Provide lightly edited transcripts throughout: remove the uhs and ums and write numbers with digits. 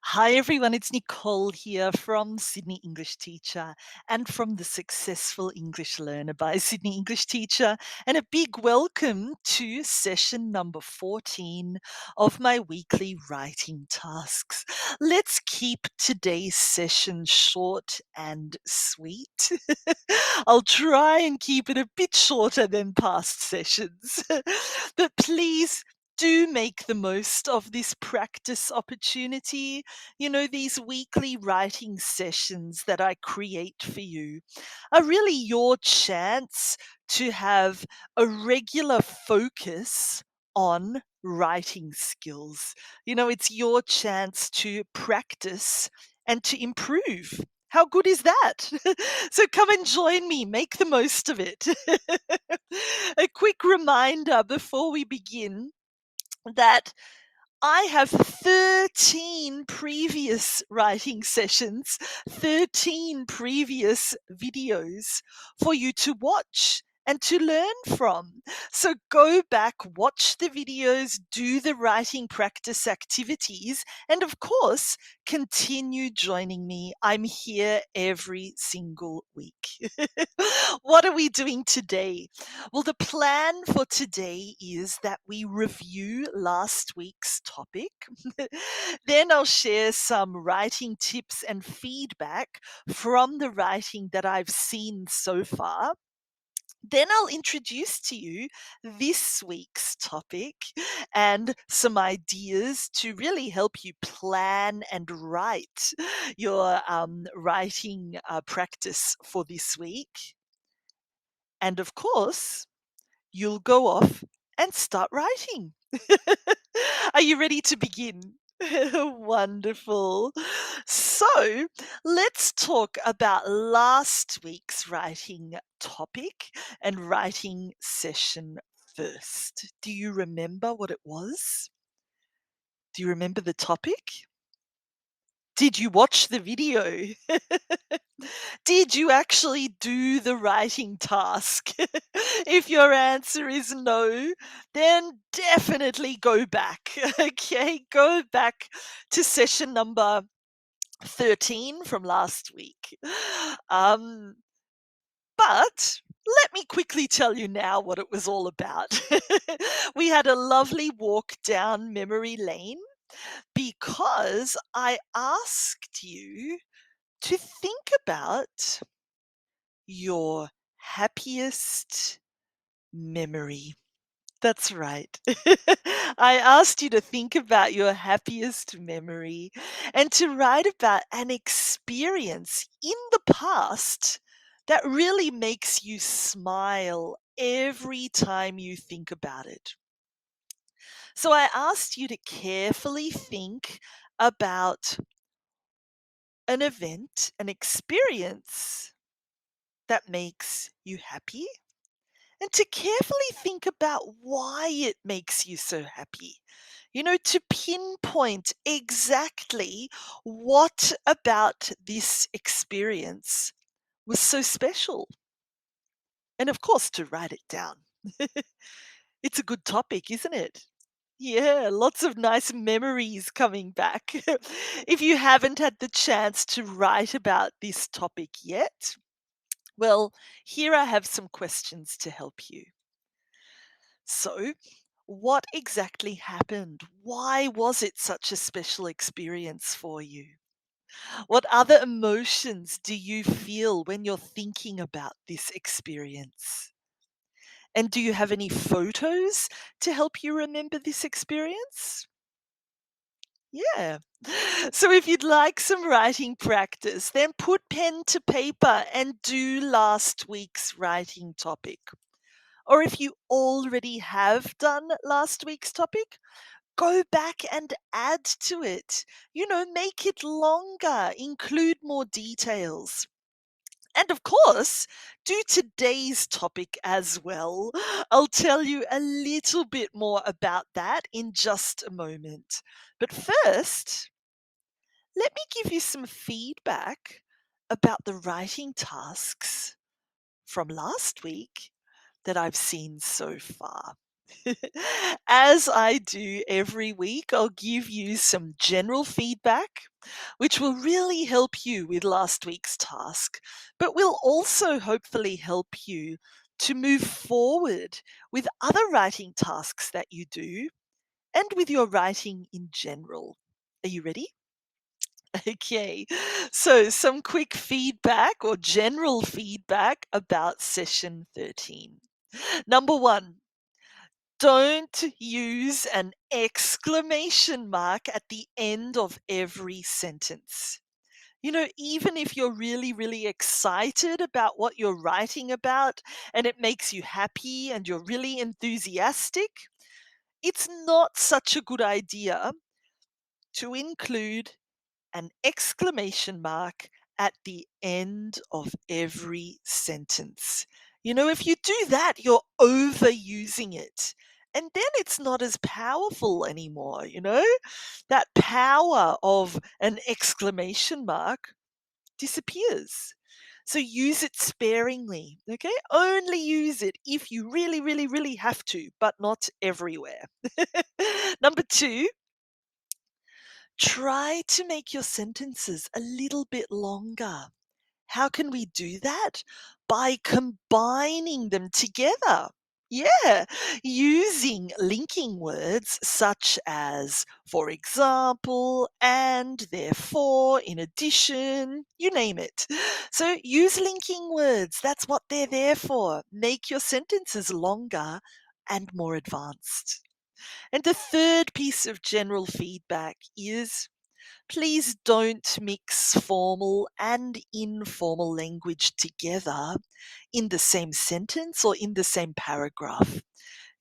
Hi everyone, it's Nicole here from Sydney English Teacher and from the Successful English Learner by Sydney English Teacher, and a big welcome to session number 14 of my weekly writing tasks. Let's keep today's session short and sweet. I'll try and keep it a bit shorter than past sessions, but please do make the most of this practice opportunity. These weekly writing sessions that I create for you are really your chance to have a regular focus on writing skills. It's your chance to practice and to improve. How good is that? So come and join me, make the most of it. A quick reminder before we begin that I have 13 previous writing sessions, 13 previous videos for you to watch and to learn from. So go back, watch the videos, do the writing practice activities, and of course, continue joining me. I'm here every single week. What are we doing today? Well, the plan for today is that we review last week's topic. Then I'll share some writing tips and feedback from the writing that I've seen so far. Then I'll introduce to you this week's topic and some ideas to really help you plan and write your writing practice for this week. And of course, you'll go off and start writing. Are you ready to begin? Wonderful. So, let's talk about last week's writing topic and writing session first. Do you remember what it was? Do you remember the topic? Did you watch the video? Did you actually do the writing task? If your answer is no, then definitely go back. Okay, go back to session number 13 from last week. Um, but let me quickly tell you now what it was all about. We had a lovely walk down memory lane because I asked you to think about your happiest memory. That's right. I asked you to think about your happiest memory and to write about an experience in the past that really makes you smile every time you think about it. So I asked you to carefully think about an event, an experience that makes you happy, and to carefully think about why it makes you so happy. To pinpoint exactly what about this experience was so special. And of course, to write it down. It's a good topic, isn't it? Yeah, lots of nice memories coming back. If you haven't had the chance to write about this topic yet, well, here I have some questions to help you. So, what exactly happened? Why was it such a special experience for you? What other emotions do you feel when you're thinking about this experience? And do you have any photos to help you remember this experience? Yeah. So if you'd like some writing practice, then put pen to paper and do last week's writing topic. Or if you already have done last week's topic, go back and add to it. Make it longer, include more details. And of course, do today's topic as well. I'll tell you a little bit more about that in just a moment. But first, let me give you some feedback about the writing tasks from last week that I've seen so far. As I do every week, I'll give you some general feedback, which will really help you with last week's task, but will also hopefully help you to move forward with other writing tasks that you do and with your writing in general. Are you ready? Okay, so some quick feedback or general feedback about session 13. Number one, don't use an exclamation mark at the end of every sentence. Even if you're really, really excited about what you're writing about and it makes you happy and you're really enthusiastic, it's not such a good idea to include an exclamation mark at the end of every sentence. If you do that, you're overusing it. And then it's not as powerful anymore. That power of an exclamation mark disappears. So use it sparingly, okay? Only use it if you really, really, really have to, but not everywhere. Number two, try to make your sentences a little bit longer. How can we do that? By combining them together. Yeah, using linking words such as, for example, and, therefore, in addition, you name it. So use linking words. That's what they're there for. Make your sentences longer and more advanced. And the third piece of general feedback is, please don't mix formal and informal language together in the same sentence or in the same paragraph.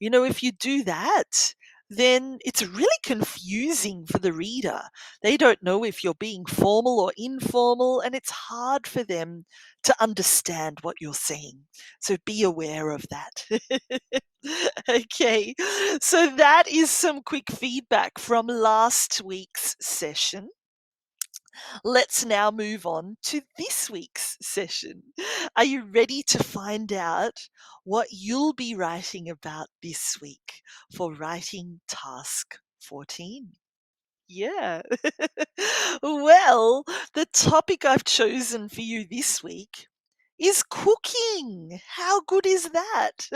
If you do that, then it's really confusing for the reader. They don't know if you're being formal or informal, and it's hard for them to understand what you're saying. So be aware of that. Okay, so that is some quick feedback from last week's session. Let's now move on to this week's session. Are you ready to find out what you'll be writing about this week for writing task 14? Yeah. Well, the topic I've chosen for you this week is cooking. How good is that?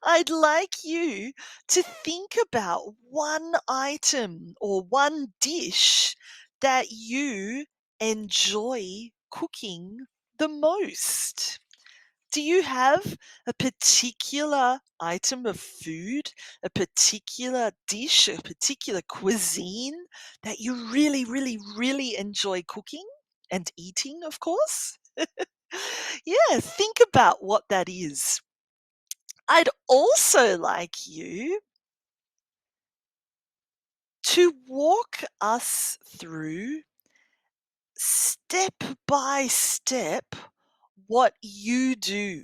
I'd like you to think about one item or one dish that you enjoy cooking the most. Do you have a particular item of food, a particular dish, a particular cuisine that you really, really, really enjoy cooking and eating, of course? Yeah, think about what that is. I'd also like you to walk us through step by step what you do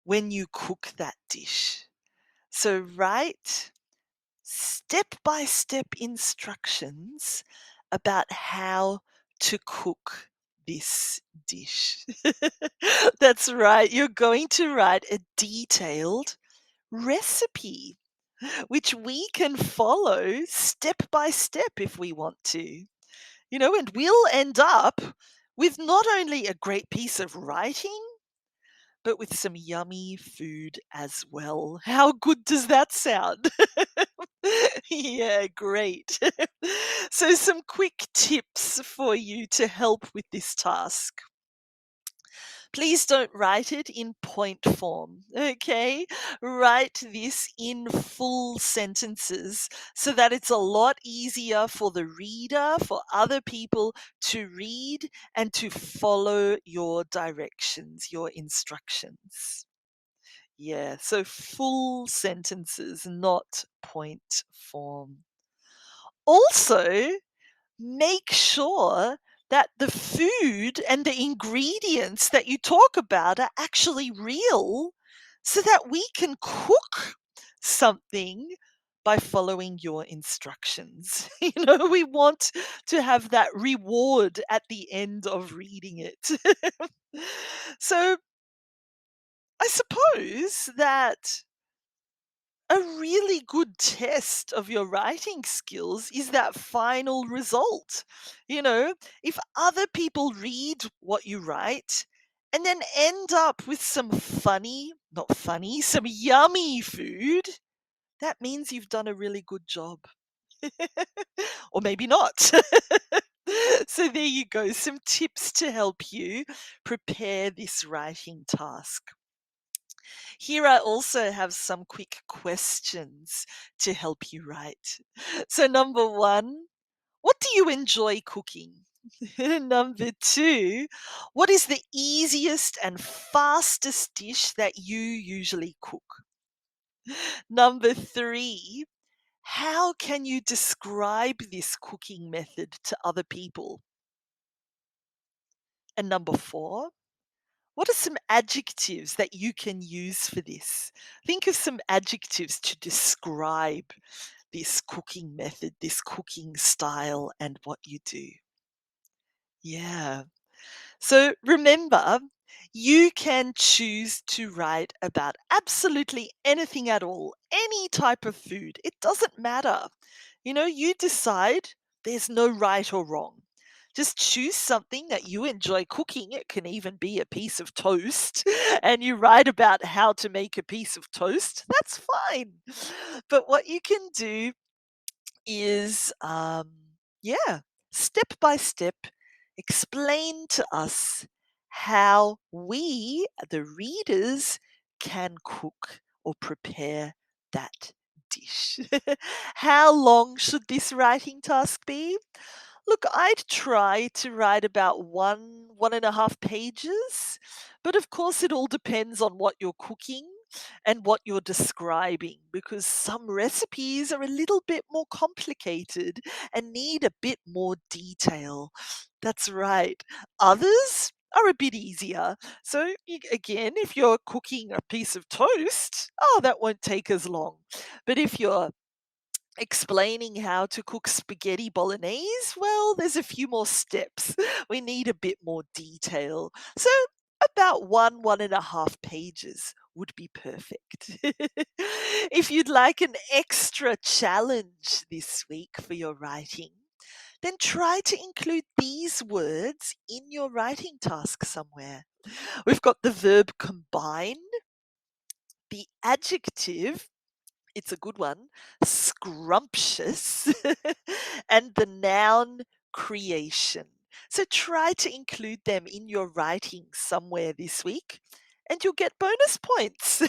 when you cook that dish. So, write step by step instructions about how to cook this dish. That's right, you're going to write a detailed recipe, which we can follow step by step if we want to. And we'll end up with not only a great piece of writing, but with some yummy food as well. How good does that sound? Yeah, great. So, some quick tips for you to help with this task. Please don't write it in point form, okay? Write this in full sentences so that it's a lot easier for the reader, for other people to read and to follow your directions, your instructions. Yeah, so full sentences, not point form. Also, make sure that the food and the ingredients that you talk about are actually real so that we can cook something by following your instructions. We want to have that reward at the end of reading it. So I suppose that A really good test of your writing skills is that final result. You know, if other people read what you write and then end up with some not funny, some yummy food, that means you've done a really good job. Or maybe not. So there you go, some tips to help you prepare this writing task. Here I also have some quick questions to help you write. So, number one, what do you enjoy cooking? Number two, what is the easiest and fastest dish that you usually cook? Number three, how can you describe this cooking method to other people? And number four, what are some adjectives that you can use for this? Think of some adjectives to describe this cooking method, this cooking style, and what you do. Yeah. So remember, you can choose to write about absolutely anything at all, any type of food. It doesn't matter. You decide, there's no right or wrong. Just choose something that you enjoy cooking. It can even be a piece of toast, and you write about how to make a piece of toast. That's fine. But what you can do is, yeah, step by step, explain to us how we, the readers, can cook or prepare that dish. How long should this writing task be? Look, I'd try to write about 1.5 pages, but of course, it all depends on what you're cooking and what you're describing, because some recipes are a little bit more complicated and need a bit more detail. That's right. Others are a bit easier. So, again, if you're cooking a piece of toast, oh, that won't take as long. But if you're explaining how to cook spaghetti bolognese, well, there's a few more steps. We need a bit more detail. So, about 1.5 pages would be perfect. If you'd like an extra challenge this week for your writing, then try to include these words in your writing task somewhere. We've got the verb combine, the adjective, it's a good one, scrumptious, and the noun creation. So try to include them in your writing somewhere this week, and you'll get bonus points.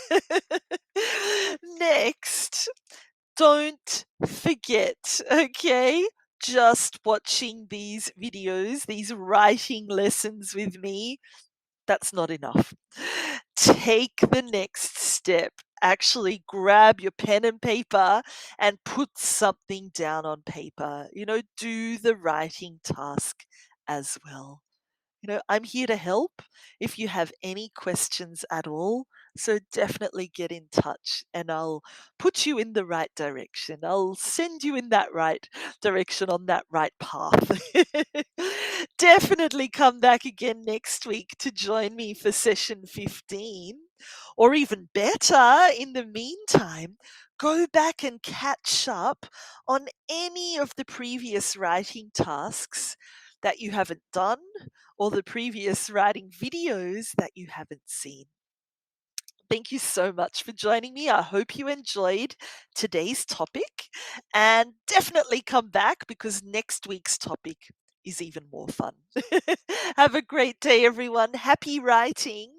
Next, don't forget, okay? Just watching these videos, these writing lessons with me, that's not enough. Take the next step. Actually, grab your pen and paper and put something down on paper. Do the writing task as well. I'm here to help if you have any questions at all. So definitely get in touch and I'll put you in the right direction. I'll send you in that right direction on that right path. Definitely come back again next week to join me for session 15. Or even better, in the meantime, go back and catch up on any of the previous writing tasks that you haven't done or the previous writing videos that you haven't seen. Thank you so much for joining me. I hope you enjoyed today's topic and definitely come back because next week's topic is even more fun. Have a great day, everyone. Happy writing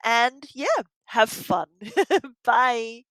and yeah, have fun. Bye.